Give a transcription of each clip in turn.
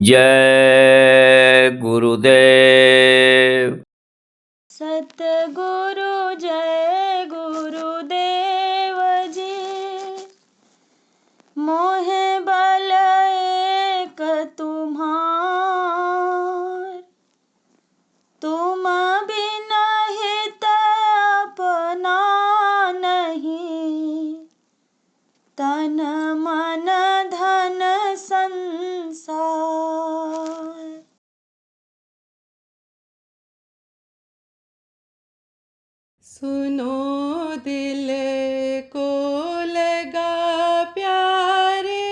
जय गुरुदेव। सतगुरु जय गुरुदेव जी। मोहे बल एक तुम्हार, तुम बिना हित अपना नहीं। तन मन धन संसार। सुनो दिल को लगा प्यारे,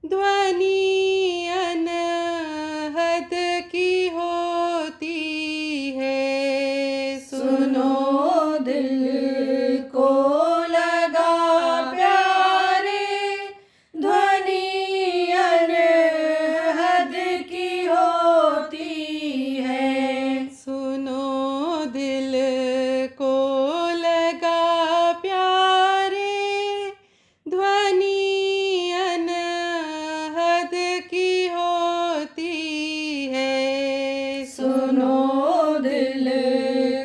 ध्वनि अनहद की होती है। सुनो दिल को लगा प्यारे, ध्वनि अनहद की होती है। सुनो दिल को लगा प्यारे, ध्वनि अनहद की होती है। सुनो दिल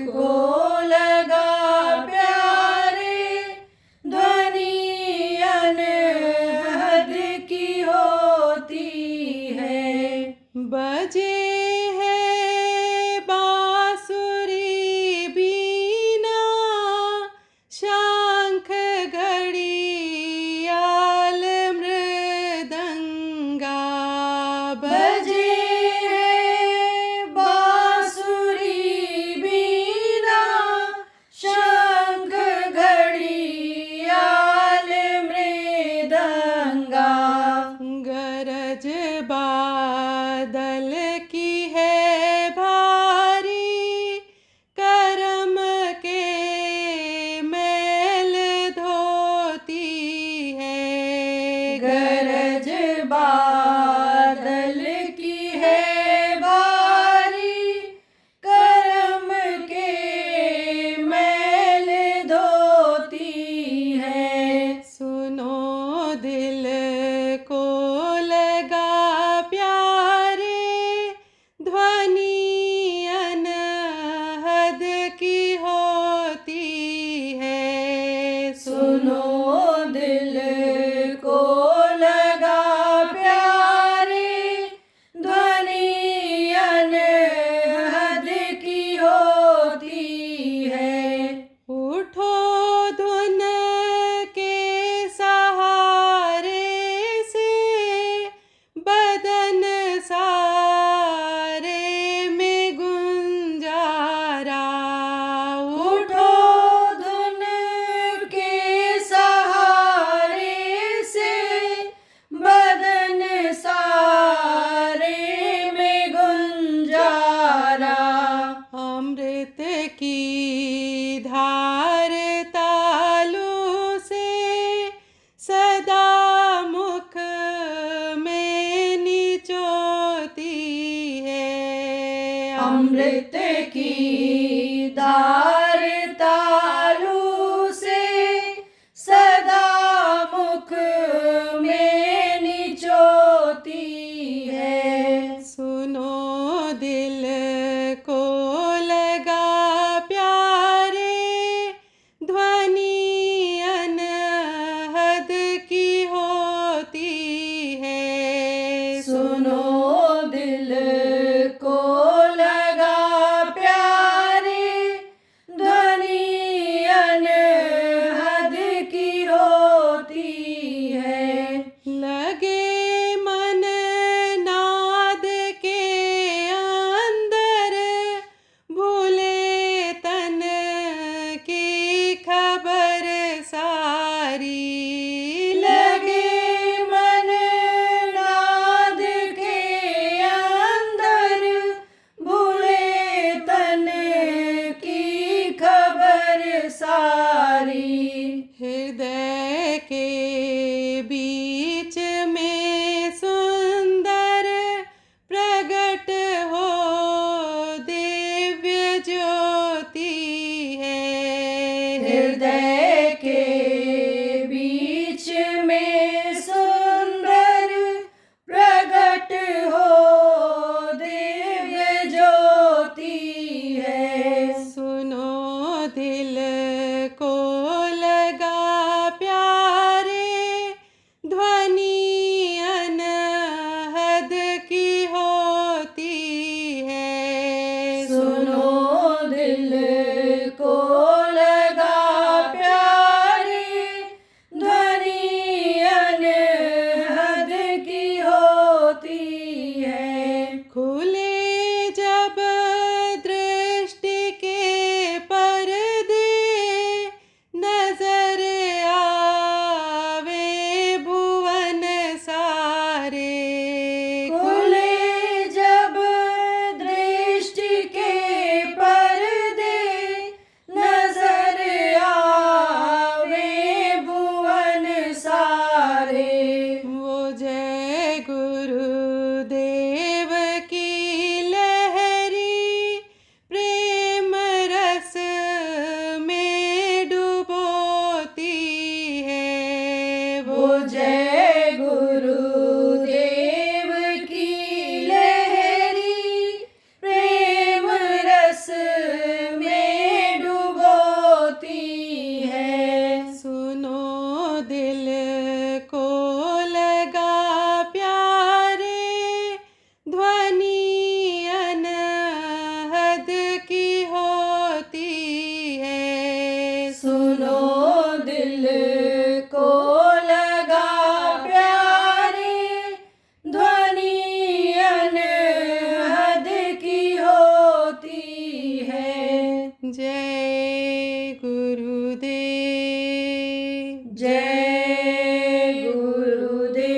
को लगा प्यारे, ध्वनि अनहद की होती है। बजे है बांसुरी बीना, शंख घड़ियाल मृदंगा। बजे है बांसुरी बीना, शंख घड़ियाल मृदंगा। गरज बादल की है भारी, करम के मैल धोती है। गरज बादल की है भारी, करम के मैल धोती है। सुनो दिल को लगा प्यारे, ध्वनि अनहद की होती है। सुनो दिल को लगा प्यारे, ध्वनि अनहद की होती है। उठो धुन के सहारे से, बदन सारे में गुंजारा। उठो धुन के सहारे से, बदन सारे में गुंजारा। अमृत की धार तालू से, सदा मुख में निचोती है। अमृत की धार तालू से, सदा मुख में निचोती है। सुनो दिल को लगा प्यारे, ध्वनि अनहद की होती है। सुनो दिल को लगा प्यारे, दिल को लगा प्यारे, ध्वनि अनहद की होती है। जय गुरुदेव, जय गुरुदेव।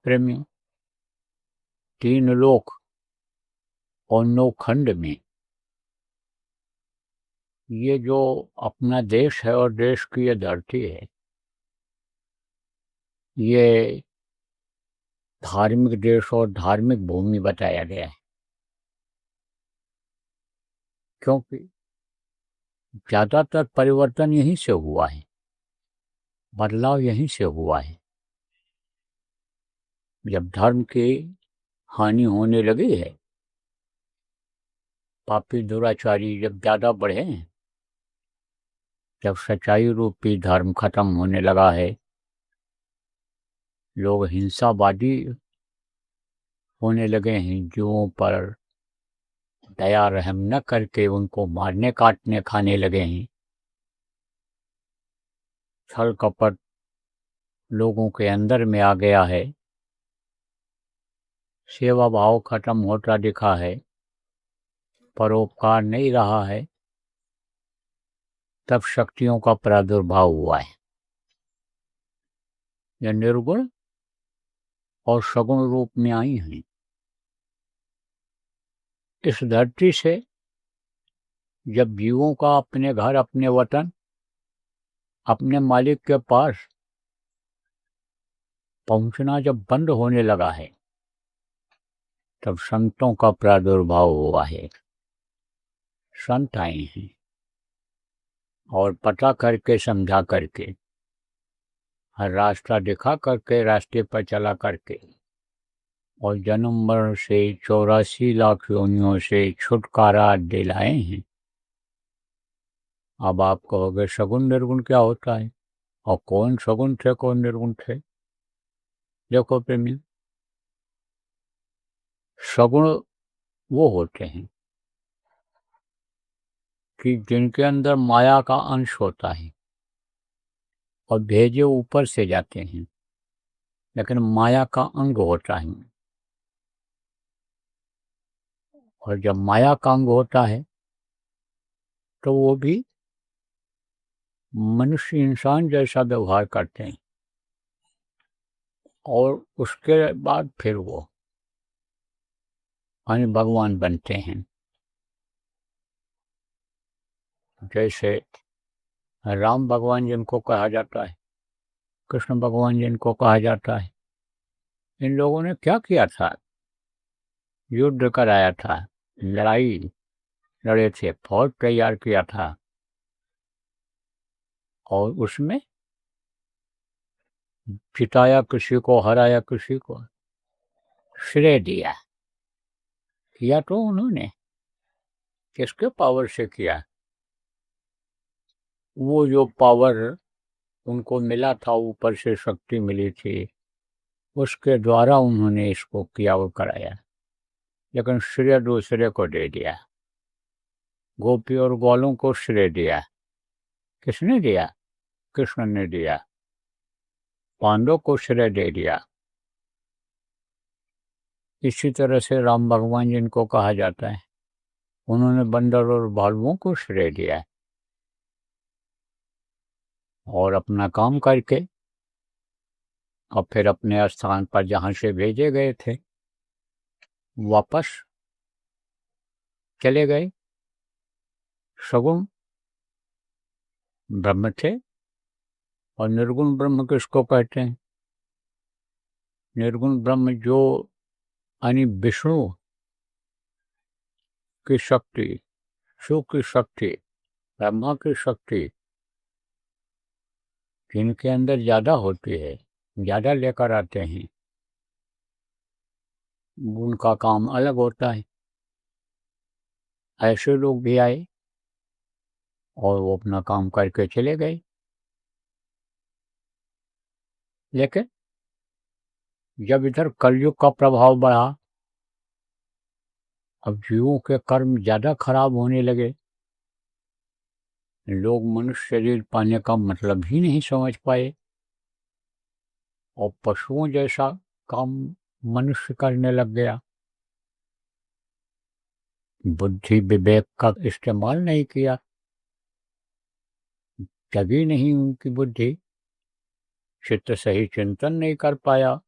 प्रेमियों, 3 लोक और 9 खंड में ये जो अपना देश है और देश की ये धरती है, ये धार्मिक देश और धार्मिक भूमि बताया गया है, क्योंकि ज़्यादातर परिवर्तन यहीं से हुआ है, बदलाव यहीं से हुआ है। जब धर्म की हानि होने लगी है, पापी दुराचारी जब ज़्यादा बढ़े हैं, जब सच्चाई रूपी धर्म खत्म होने लगा है, लोग हिंसावादी होने लगे हैं, जीवों पर दया रहम न करके उनको मारने काटने खाने लगे हैं, छल कपट लोगों के अंदर में आ गया है, सेवा भाव खत्म होता दिखा है, परोपकार नहीं रहा है, तब शक्तियों का प्रादुर्भाव हुआ है। यह निर्गुण और सगुण रूप में आई हैं। इस धरती से जब जीवों का अपने घर, अपने वतन, अपने मालिक के पास पहुंचना जब बंद होने लगा है, तब संतों का प्रादुर्भाव हुआ है। संत आए हैं और पता करके, समझा करके, हर रास्ता दिखा करके, रास्ते पर चला करके और जन्म मरण से 84 लाख योनियों से छुटकारा दिलाए हैं। अब आप कहोगे सगुण निर्गुण क्या होता है और कौन सगुण थे कौन निर्गुण थे? देखो प्रेमी, सगुण वो होते हैं कि जिनके अंदर माया का अंश होता है और भेजे ऊपर से जाते हैं, लेकिन माया का अंग होता है। और जब माया का अंग होता है तो वो भी मनुष्य इंसान जैसा व्यवहार करते हैं और उसके बाद फिर वो यानी भगवान बनते हैं। जैसे राम भगवान जिनको कहा जाता है, कृष्ण भगवान जिनको कहा जाता है, इन लोगों ने क्या किया था? युद्ध कराया था, लड़ाई लड़े थे, फौज तैयार किया था और उसमें जिताया किसी को, हराया किसी को, श्रेय दिया। किया तो उन्होंने किसके पावर से किया? वो जो पावर उनको मिला था, ऊपर से शक्ति मिली थी, उसके द्वारा उन्होंने इसको किया और कराया, लेकिन श्रेय दूसरे को दे दिया। गोपी और ग्वालों को श्रेय दिया। किसने दिया? कृष्ण ने दिया। पांडवों को श्रेय दे दिया। इसी तरह से राम भगवान जिनको कहा जाता है, उन्होंने बंदर और भालुओं को श्रेय दिया और अपना काम करके और फिर अपने स्थान पर जहाँ से भेजे गए थे वापस चले गए। सगुण ब्रह्म थे और निर्गुण ब्रह्म किसको कहते हैं? निर्गुण ब्रह्म जो यानी विष्णु की शक्ति, शिव की शक्ति, ब्रह्मा की शक्ति जिनके अंदर ज़्यादा होती है, ज़्यादा लेकर आते हैं, उनका काम अलग होता है। ऐसे लोग भी आए और वो अपना काम करके चले गए। लेकिन जब इधर कलयुग का प्रभाव बढ़ा, अब जीवों के कर्म ज़्यादा खराब होने लगे, लोग मनुष्य शरीर पाने का मतलब ही नहीं समझ पाए और पशुओं जैसा काम मनुष्य करने लग गया। बुद्धि विवेक का इस्तेमाल नहीं किया, जगी नहीं उनकी बुद्धि, चित्त सही चिंतन नहीं कर पाया,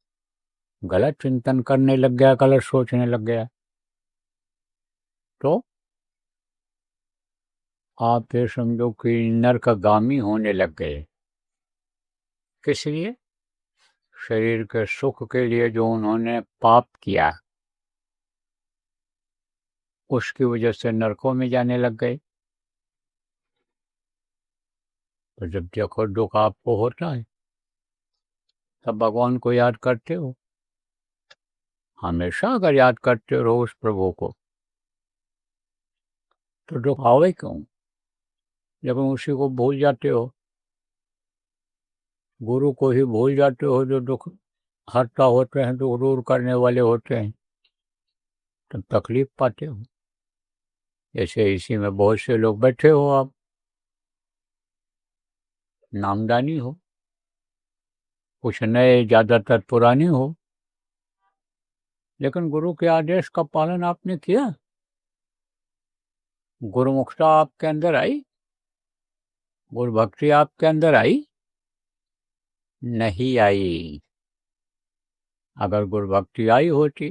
गलत चिंतन करने लग गया, गलत सोचने लग गया। तो आप ये समझो कि नरकगामी होने लग गए। किस लिए? शरीर के सुख के लिए जो उन्होंने पाप किया, उसकी वजह से नरकों में जाने लग गए। तो जब देखो दुख आपको होता है, तब भगवान को याद करते हो। हमेशा अगर याद करते रहो उस प्रभु को, तो दुख आवे क्यों? जब उसी को भूल जाते हो, गुरु को ही भूल जाते हो जो दुख हरता होते हैं, दुख दूर करने वाले होते हैं, तब तकलीफ पाते हो। जैसे इसी में बहुत से लोग बैठे हो, आप नामदानी हो, कुछ नए ज़्यादातर पुराने हो, लेकिन गुरु के आदेश का पालन आपने किया? गुरुमुखता आपके अंदर आई? गुरु भक्ति आपके अंदर आई? नहीं आई। अगर गुरु भक्ति आई होती,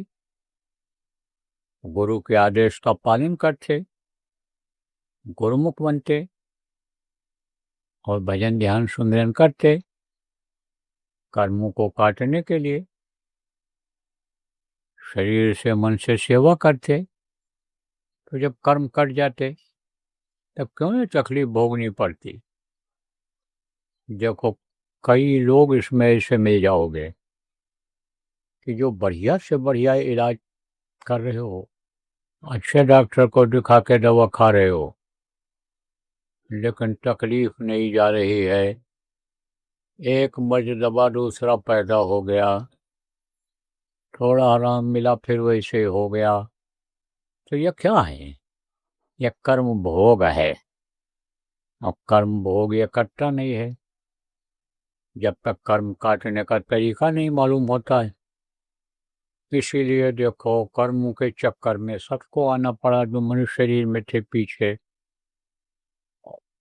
गुरु के आदेश का पालन करते, गुरुमुख बनते और भजन ध्यान सुमिरन करते, कर्मों को काटने के लिए शरीर से मन से सेवा करते, तो जब कर्म कट जाते तब क्यों ये तकलीफ भोगनी पड़ती? देखो, कई लोग इसमें ऐसे मिल जाओगे कि जो बढ़िया से बढ़िया इलाज कर रहे हो, अच्छे डॉक्टर को दिखा के दवा खा रहे हो, लेकिन तकलीफ नहीं जा रही है। एक मर्ज दबा दूसरा पैदा हो गया, थोड़ा आराम मिला फिर वैसे हो गया। तो यह क्या है? यह कर्म भोग है, और कर्म भोग यह कटता नहीं है जब तक कर्म काटने का तरीका नहीं मालूम होता है। इसीलिए देखो, कर्मों के चक्कर में सबको आना पड़ा जो मनुष्य शरीर में थे पीछे।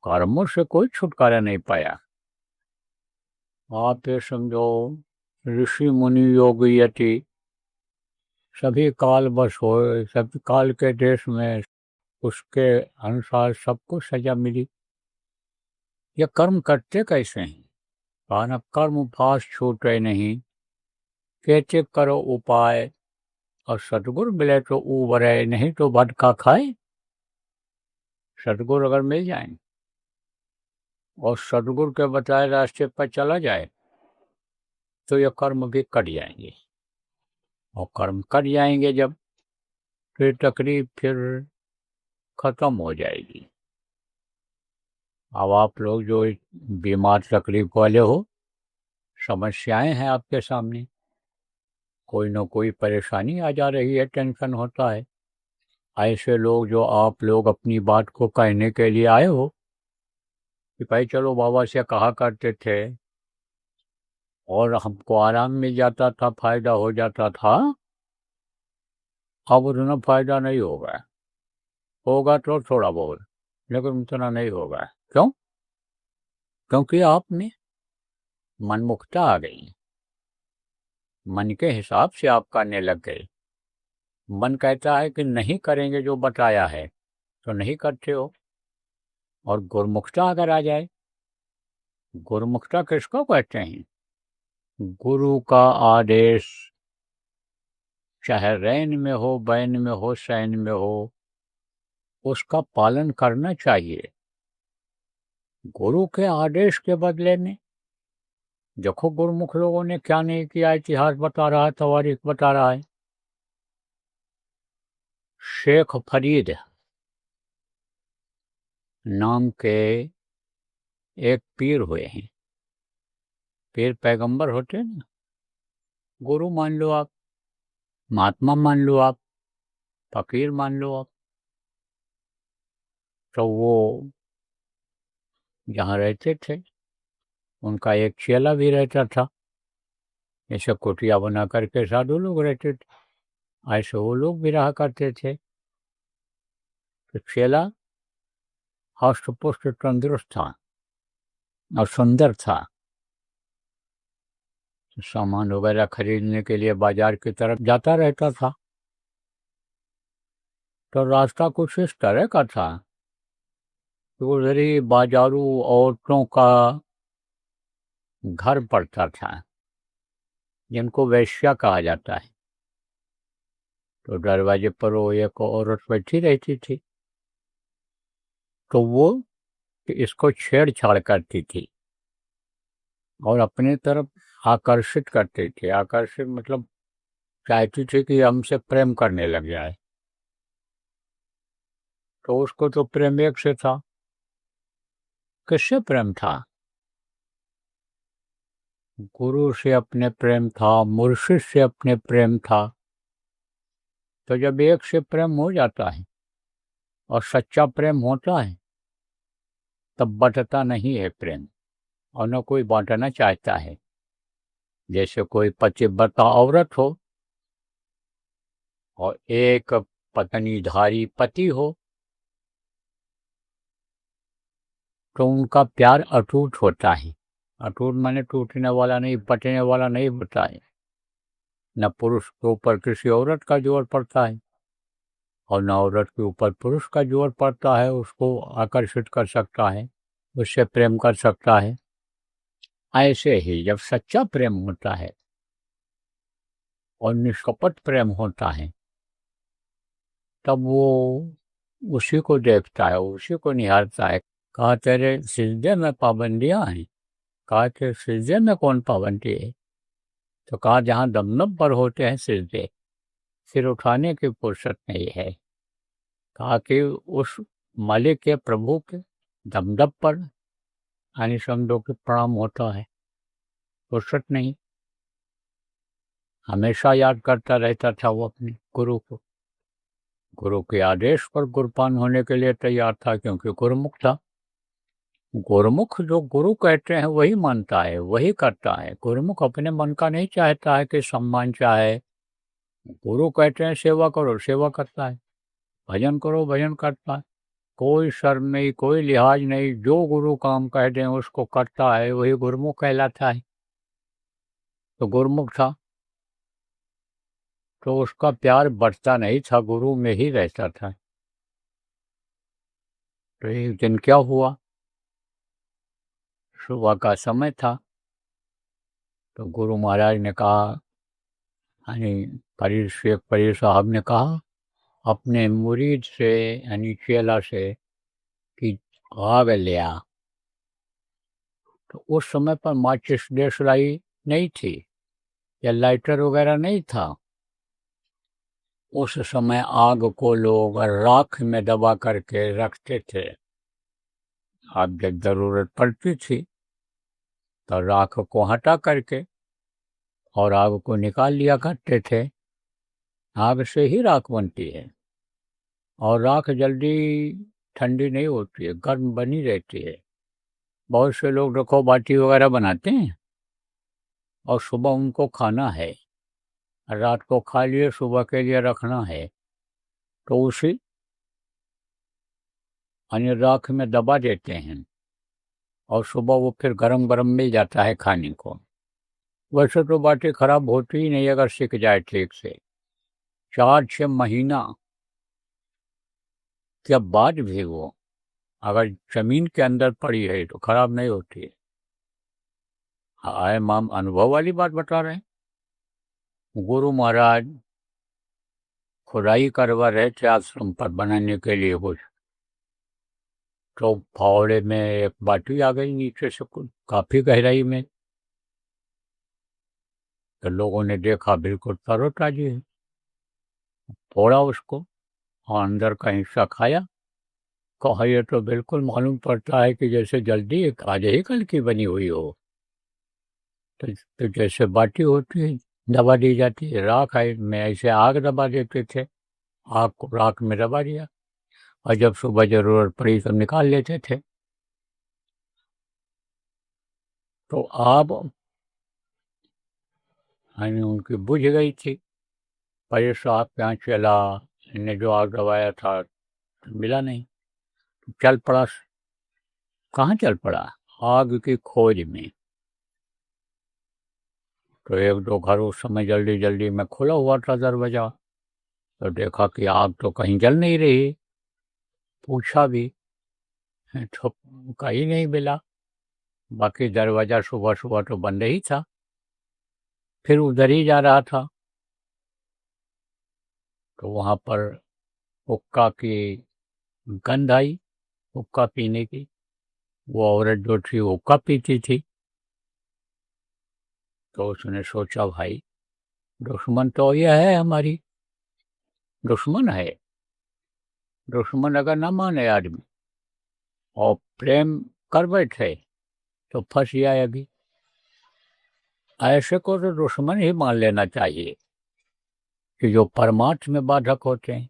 कर्मों से कोई छुटकारा नहीं पाया। आप ये समझो, ऋषि मुनि योगी यति सभी काल बस होए, सभी काल के देश में उसके अनुसार सबको सजा मिली। ये कर्म करते कैसे हैं? कहा, कर्म फास छूटे नहीं, कहते करो उपाय, और सतगुरु मिले तो उबरे, नहीं तो भटका खाए। सतगुरु अगर मिल जाए और सतगुरु के बताए रास्ते पर चला जाए, तो ये कर्म भी कट जाएंगे। और कर्म कट जाएंगे जब, फिर तकलीफ फिर खत्म हो जाएगी। अब आप लोग जो बीमार तकलीफ वाले हो, समस्याएं हैं आपके सामने, कोई न कोई परेशानी आ जा रही है, टेंशन होता है। ऐसे लोग जो आप लोग अपनी बात को कहने के लिए आए हो कि भाई चलो बाबा से कहा करते थे और हमको आराम मिल जाता था, फायदा हो जाता था, अब उतना फायदा नहीं होगा। होगा तो थोड़ा बहुत, लेकिन उतना नहीं होगा। क्यों? क्योंकि आप में मनमुखता आ गई, मन के हिसाब से आप करने लग गए। मन कहता है कि नहीं करेंगे जो बताया है, तो नहीं करते हो। और गुरुमुखता अगर आ जाए, गुरुमुखता किसको कहते हैं? गुरु का आदेश चाहे रैन में हो, बैन में हो, सैन में हो, उसका पालन करना चाहिए। गुरु के आदेश के बदले में देखो गुरुमुख लोगों ने क्या नहीं किया, इतिहास बता रहा है, तवारीख बता रहा है। शेख फरीद नाम के एक पीर हुए हैं, फिर पैगंबर होते हैं ना, गुरु मान लो आप, महात्मा मान लो आप, फकीर मान लो आप, तो वो जहाँ रहते थे उनका एक चेला भी रहता था। ऐसे कुटिया बना करके साधु लोग रहते थे, ऐसे वो लोग भी रहा करते थे। तो चेला हष्ट पुष्ट तंदुरुस्त था और सुंदर था। तो सामान वगैरह खरीदने के लिए बाजार की तरफ जाता रहता था। तो रास्ता कुछ इस तरह का था कि उधर ही बाजारू औरतों का घर पड़ता था, जिनको वेश्या कहा जाता है। तो दरवाजे पर वो एक औरत बैठी रहती थी, तो वो इसको छेड़छाड़ करती थी और अपनी तरफ आकर्षित करती थी। आकर्षित मतलब चाहती थी कि हमसे प्रेम करने लग जाए। तो उसको तो प्रेम एक से था। किससे प्रेम था? गुरु से अपने प्रेम था, मुर्शिद से अपने प्रेम था। तो जब एक से प्रेम हो जाता है और सच्चा प्रेम होता है, तब बंटता नहीं है प्रेम, और न कोई बांटना चाहता है। जैसे कोई पतिव्रता औरत हो और एक पत्नीधारी पति हो, तो उनका प्यार अटूट होता है। अटूट माने टूटने वाला नहीं, बटने वाला नहीं होता है। न पुरुष के ऊपर किसी औरत का जोर पड़ता है और न औरत के ऊपर पुरुष का जोर पड़ता है उसको आकर्षित कर सकता है, उससे प्रेम कर सकता है। ऐसे ही जब सच्चा प्रेम होता है और निष्कपट प्रेम होता है, तब वो उसी को देखता है, उसी को निहारता है। कहा तेरे सिजदे में पाबंदियां हैं। कहा तेरे सिजदे में कौन पाबंदी है? तो कहा जहाँ दमदम पर होते हैं सिजदे, सिर उठाने की फुर्सत नहीं है। कहा कि उस मालिक के प्रभु के दमदम पर यानी समझो कि प्रणाम होता है, फुर्सत नहीं। हमेशा याद करता रहता था वो अपने गुरु को। गुरु के आदेश पर गुरपान होने के लिए तैयार था, क्योंकि गुरुमुख था। गुरुमुख जो गुरु कहते हैं वही मानता है, वही करता है। गुरुमुख अपने मन का नहीं चाहता है कि सम्मान चाहे। गुरु कहते हैं सेवा करो, सेवा करता है। भजन करो, भजन करता है। कोई शर्म नहीं, कोई लिहाज नहीं, जो गुरु काम कह दें उसको करता है, वही गुरुमुख कहलाता है। तो गुरुमुख था, तो उसका प्यार बढ़ता नहीं था, गुरु में ही रहता था। तो एक दिन क्या हुआ, सुबह का समय था, तो गुरु महाराज ने कहा, यानी परीर साहब ने कहा अपने मुरीद से यानी चेला से कि आग ले आ। तो उस समय पर माचिस देशलाई नहीं थी या लाइटर वगैरह नहीं था। उस समय आग को लोग राख में दबा करके रखते थे। अब जब जरूरत पड़ती थी तो राख को हटा करके और आग को निकाल लिया करते थे। आग से ही राख बनती है और राख जल्दी ठंडी नहीं होती है, गर्म बनी रहती है। बहुत से लोग रखो बाटी वगैरह बनाते हैं और सुबह उनको खाना है, रात को खा लिए सुबह के लिए रखना है, तो उसी यानी राख में दबा देते हैं और सुबह वो फिर गरम गरम मिल जाता है खाने को। वैसे तो बाटी खराब होती ही नहीं अगर सिक जाए ठीक से। 4-6 महीना के बाद भी वो अगर जमीन के अंदर पड़ी है तो खराब नहीं होती है। आए माम अनुभव वाली बात बता रहे हैं। गुरु महाराज खुदाई करवा रहे थे आश्रम पर बनाने के लिए कुछ, तो फावड़े में एक बाटी आ गई नीचे से कुछ काफी गहराई में। तो लोगों ने देखा बिल्कुल तरोताजी है, फोड़ा उसको और अंदर का हिस्सा खाया। कहा ये तो बिल्कुल मालूम पड़ता है कि जैसे जल्दी आज ही कल की बनी हुई हो। तो जैसे बाटी होती है दबा दी जाती है, राख है में ऐसे आग दबा देते थे, आग को राख में दबा दिया और जब सुबह जरूरत पड़ी तो निकाल लेते थे। तो आग यानी उनकी बुझ गई थी। पर साहब के यहाँ चला, इन्हें जो आग दबाया था तो मिला नहीं, चल पड़ा। कहाँ चल पड़ा? आग की खोज में। तो एक दो घर उस समय जल्दी जल्दी में खुला हुआ था दरवाजा, तो देखा कि आग तो कहीं जल नहीं रही। पूछा भी तो कहीं नहीं मिला। बाकी दरवाजा सुबह सुबह तो बंद ही था। फिर उधर ही जा रहा था तो वहां पर हुक्का की गंध आई, हुक्का पीने की। वो औरत जो थी हुक्का पीती थी। तो उसने सोचा भाई दुश्मन तो यह है हमारी, दुश्मन है। दुश्मन अगर ना माने आदमी और प्रेम कर बैठे तो फंस जाए। अभी ऐसे को तो दुश्मन ही मान लेना चाहिए कि जो परमार्थ में बाधक होते हैं,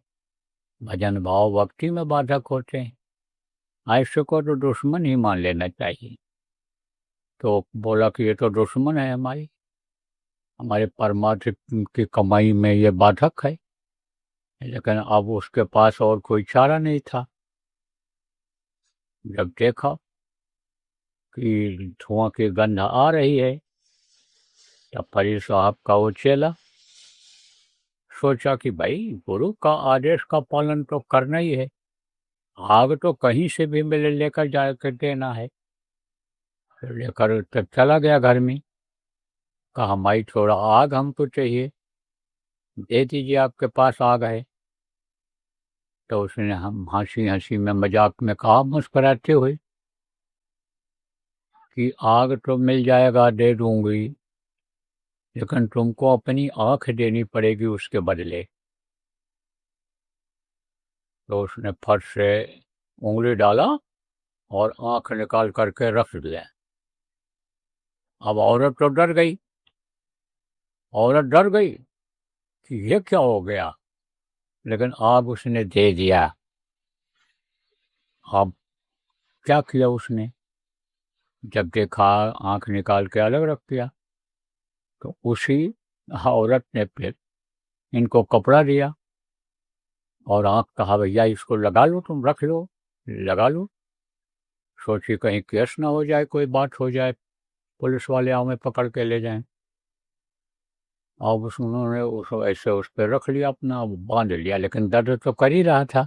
भजन भाव भक्ति में बाधक होते हैं, ऐसे को तो दुश्मन ही मान लेना चाहिए। तो बोला कि ये तो दुश्मन है हमारी, हमारे परमार्थ की कमाई में ये बाधक है। लेकिन अब उसके पास और कोई चारा नहीं था। जब देखा कि धुआं की गंध आ रही है तब फरीद साहब का वो चेला सोचा कि भाई गुरु का आदेश का पालन तो करना ही है, आग तो कहीं से भी मिले लेकर जा कर देना है। फिर लेकर तब चला गया घर में, कहा भाई थोड़ा आग हमको चाहिए, दे दीजिए, आपके पास आग है। तो उसने हम हंसी हंसी में मजाक में कहा मुस्कुराते हुए कि आग तो मिल जाएगा, दे दूंगी, लेकिन तुमको अपनी आंख देनी पड़ेगी उसके बदले। तो उसने फट से उंगली डाला और आंख निकाल करके रख दिया। अब औरत तो डर गई, औरत डर गई कि ये क्या हो गया, लेकिन आग उसने दे दिया। अब क्या किया उसने, जब देखा आंख निकाल के अलग रख दिया, तो उसी औरत ने फिर इनको कपड़ा दिया और आंख कहा भैया इसको लगा लो, तुम रख लो, लगा लो। सोची कहीं केस ना हो जाए, कोई बात हो जाए, पुलिस वाले हमें पकड़ के ले जाएं। अब उन्होंने उस ऐसे उस पर रख लिया, अपना बांध लिया, लेकिन दर्द तो कर ही रहा था।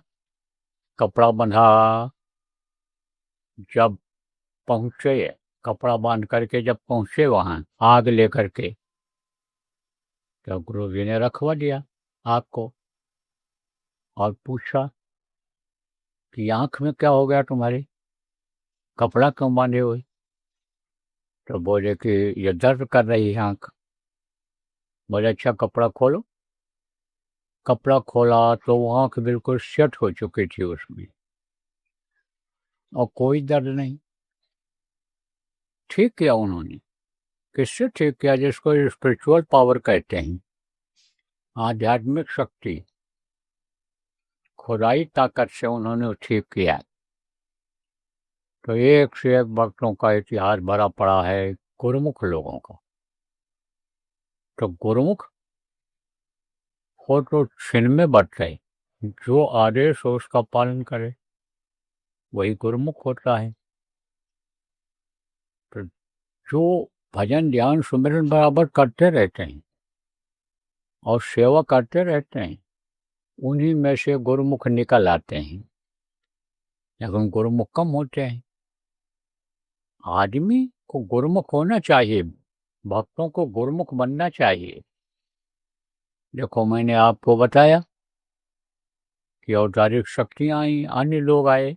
कपड़ा बंधा, जब पहुंचे, कपड़ा बांध करके जब पहुंचे वहां आग लेकर के, तो गुरु जी ने रखवा दिया आग को और पूछा कि आंख में क्या हो गया तुम्हारी, कपड़ा क्यों बांधे हुए? तो बोले कि ये दर्द कर रही है आंख। बोले अच्छा कपड़ा खोलो। कपड़ा खोला तो वो आंख बिल्कुल सेट हो चुकी थी उसमें और कोई दर्द नहीं। ठीक किया उन्होंने। किससे ठीक किया? जिसको स्पिरिचुअल पावर कहते हैं, आध्यात्मिक शक्ति, खुदाई ताकत से उन्होंने ठीक किया। तो एक से एक भक्तों का इतिहास भरा पड़ा है गुरुमुख लोगों का। तो गुरुमुख हो तो छिन में बट गए, जो आदेश हो उसका पालन करे वही गुरुमुख होता है। तो जो भजन ध्यान सुमिरन बराबर करते रहते हैं और सेवा करते रहते हैं, उन्हीं में से गुरुमुख निकल आते हैं। लेकिन गुरुमुख कम होते हैं। आदमी को गुरुमुख होना चाहिए, भक्तों को गुरुमुख बनना चाहिए। देखो मैंने आपको बताया कि औदारिक शक्तियां आई, अन्य लोग आए,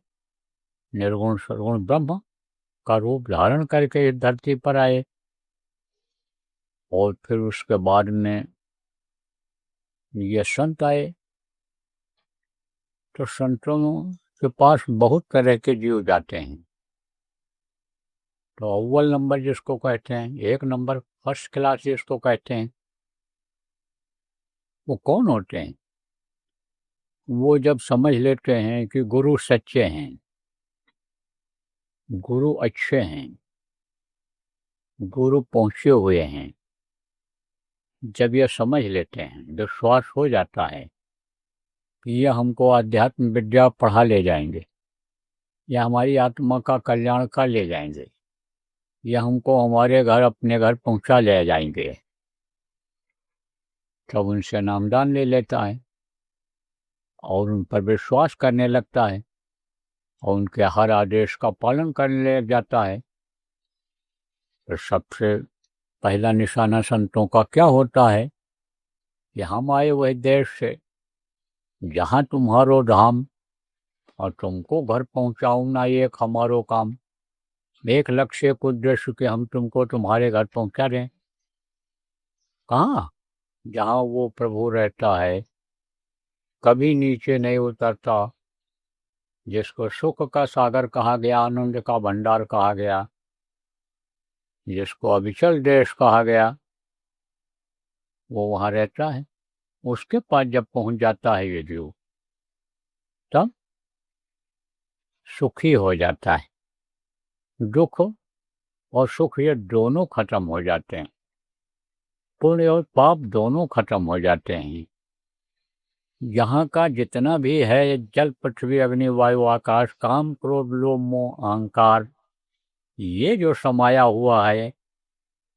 निर्गुण सर्गुण ब्रह्म का रूप धारण करके इस धरती पर आए, और फिर उसके बाद में ये संत आए। तो संतों के पास बहुत तरह के जीव जाते हैं। तो अव्वल नंबर जिसको कहते हैं, एक नंबर फर्स्ट क्लास जिसको कहते हैं, वो कौन होते हैं? वो जब समझ लेते हैं कि गुरु सच्चे हैं, गुरु अच्छे हैं, गुरु पहुँचे हुए हैं, जब ये समझ लेते हैं, विश्वास हो जाता है कि ये हमको आध्यात्म विद्या पढ़ा ले जाएंगे, या हमारी आत्मा का कल्याण कर ले जाएंगे, या हमको हमारे घर अपने घर पहुंचा ले जाएंगे, तब उनसे नामदान ले लेता है और उन पर विश्वास करने लगता है और उनके हर आदेश का पालन करने लग जाता है। तो सबसे पहला निशाना संतों का क्या होता है कि हम आए वही देश से जहाँ तुम्हारो धाम, और तुमको घर पहुँचाऊँ ना ये एक हमारो काम। एक लक्ष्य एक उद्देश्य कि हम तुमको तुम्हारे घर पहुँचा दें। कहाँ? जहाँ वो प्रभु रहता है, कभी नीचे नहीं उतरता, जिसको सुख का सागर कहा गया, आनंद का भंडार कहा गया, जिसको अविचल देश कहा गया, वो वहाँ रहता है। उसके पास जब पहुँच जाता है ये जीव, तब सुखी हो जाता है। दुख और सुख ये दोनों खत्म हो जाते हैं, पुण्य और पाप दोनों खत्म हो जाते हैं। यहाँ का जितना भी है, जल पृथ्वी अग्नि वायु आकाश, काम क्रोध लोभ मोह अहंकार, ये जो समाया हुआ है,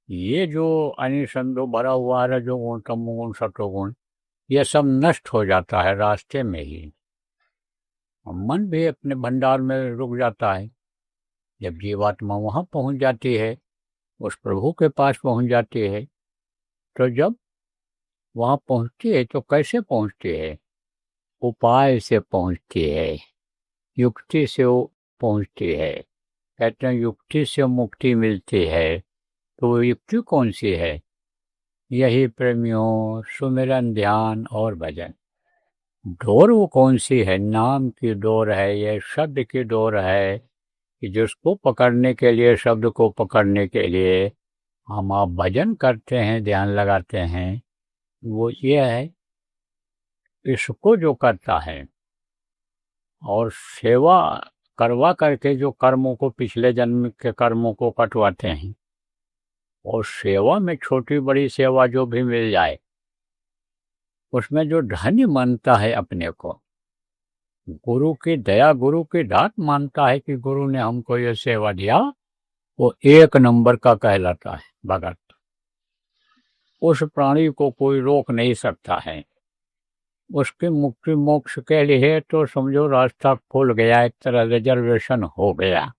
ये जो अनिसंदो भरा हुआ है, रजोगुण तमोगुण सतोगुण, ये सब नष्ट हो जाता है रास्ते में ही। मन भी अपने भंडार में रुक जाता है। जब जीवात्मा वहाँ पहुँच जाती है, उस प्रभु के पास पहुँच जाती है, तो जब वहाँ पहुँचती है तो कैसे पहुँचती है? उपाय से पहुँचती है, युक्ति से वो पहुँचती है। कहते हैं युक्ति से मुक्ति मिलती है, तो वो युक्ति कौन सी है? यही प्रेमियों सुमिरन ध्यान और भजन। डोर वो कौन सी है? नाम की डोर है, ये शब्द की डोर है कि जिसको पकड़ने के लिए, शब्द को पकड़ने के लिए हम आप भजन करते हैं, ध्यान लगाते हैं, वो ये है। इसको जो करता है और सेवा करवा करके जो कर्मों को, पिछले जन्म के कर्मों को कटवाते हैं, और सेवा में छोटी बड़ी सेवा जो भी मिल जाए, उसमें जो धन्य मानता है अपने को, गुरु की दया, गुरु की दात मानता है कि गुरु ने हमको ये सेवा दिया, वो एक नंबर का कहलाता है भगत। उस प्राणी को कोई रोक नहीं सकता है। उसकी मुक्ति मोक्ष के लिए तो समझो रास्ता खुल गया, एक तरह रिजर्वेशन हो गया।